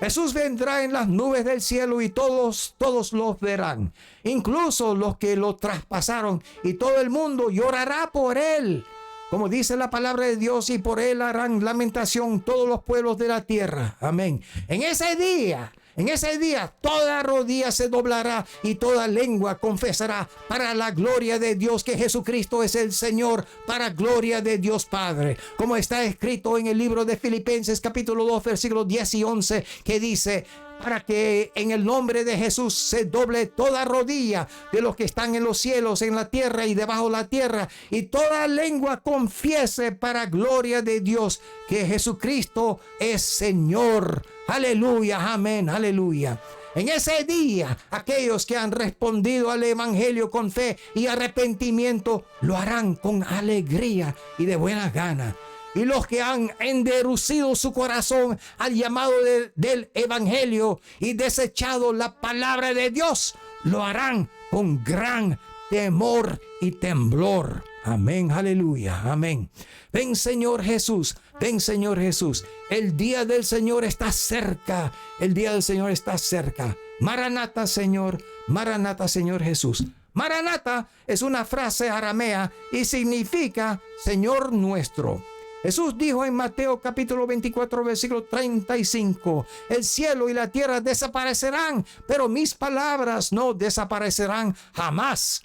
Jesús vendrá en las nubes del cielo y todos los verán, incluso los que lo traspasaron, y todo el mundo llorará por él. Como dice la palabra de Dios, y por él harán lamentación todos los pueblos de la tierra. Amén. En ese día, toda rodilla se doblará y toda lengua confesará para la gloria de Dios que Jesucristo es el Señor, para gloria de Dios Padre. Como está escrito en el libro de Filipenses capítulo 2, versículos 10 y 11, que dice: para que en el nombre de Jesús se doble toda rodilla de los que están en los cielos, en la tierra y debajo de la tierra, y toda lengua confiese para gloria de Dios que Jesucristo es Señor. Aleluya, amén, aleluya. En ese día, aquellos que han respondido al evangelio con fe y arrepentimiento lo harán con alegría y de buena gana. Y los que han endurecido su corazón al llamado del evangelio y desechado la palabra de Dios, lo harán con gran temor y temblor. Amén, aleluya, amén. Ven, Señor Jesús, ven, Señor Jesús. El día del Señor está cerca, el día del Señor está cerca. Maranata, Señor, Maranata, Señor Jesús. Maranata es una frase aramea y significa Señor nuestro. Jesús dijo en Mateo capítulo 24, versículo 35, el cielo y la tierra desaparecerán, pero mis palabras no desaparecerán jamás.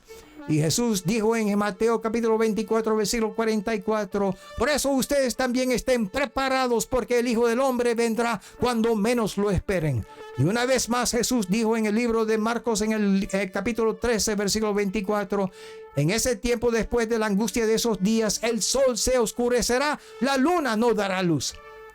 Y Jesús dijo en Mateo capítulo 24, versículo 44, por eso ustedes también estén preparados, porque el Hijo del Hombre vendrá cuando menos lo esperen. Y una vez más Jesús dijo en el libro de Marcos en el capítulo 13, versículo 24, en ese tiempo, después de la angustia de esos días, el sol se oscurecerá, la luna no dará luz.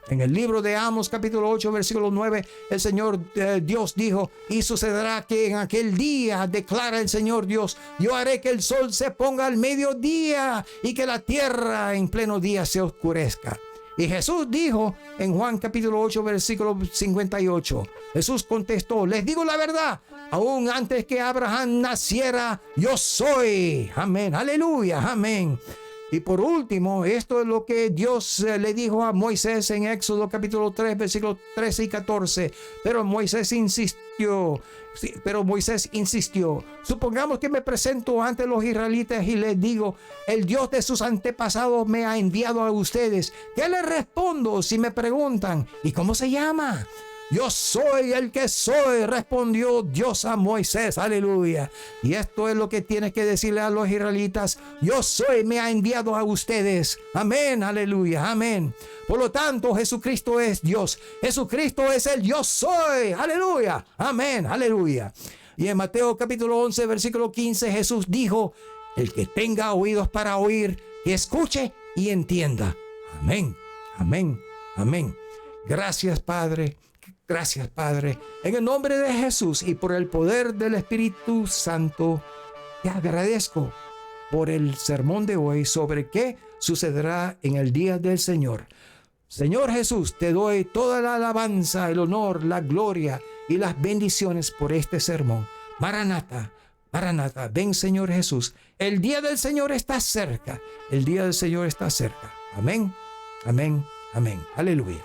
En el libro de Amos capítulo 8 versículo 9, el Señor Dios dijo: y sucederá que en aquel día, declara el Señor Dios, yo haré que el sol se ponga al mediodía y que la tierra en pleno día se oscurezca. Y Jesús dijo en Juan capítulo 8 versículo 58, Jesús contestó: les digo la verdad, aún antes que Abraham naciera, yo soy. Amén, aleluya, amén. Y por último, esto es lo que Dios le dijo a Moisés en Éxodo capítulo 3, versículos 13 y 14. Pero Moisés insistió, supongamos que me presento ante los israelitas y les digo: el Dios de sus antepasados me ha enviado a ustedes. ¿Qué les respondo si me preguntan? ¿Y cómo se llama? Yo soy el que soy, respondió Dios a Moisés, aleluya. Y esto es lo que tienes que decirle a los israelitas: yo soy, me ha enviado a ustedes. Amén, aleluya, amén. Por lo tanto, Jesucristo es Dios. Jesucristo es el yo soy, aleluya, amén, aleluya. Y en Mateo capítulo 11, versículo 15, Jesús dijo: el que tenga oídos para oír, que escuche y entienda. Amén, amén, amén. Gracias, Padre. Gracias, Padre. En el nombre de Jesús y por el poder del Espíritu Santo, te agradezco por el sermón de hoy sobre qué sucederá en el día del Señor. Señor Jesús, te doy toda la alabanza, el honor, la gloria y las bendiciones por este sermón. Maranata, Maranata, ven, Señor Jesús. El día del Señor está cerca. El día del Señor está cerca. Amén, amén, amén. Aleluya.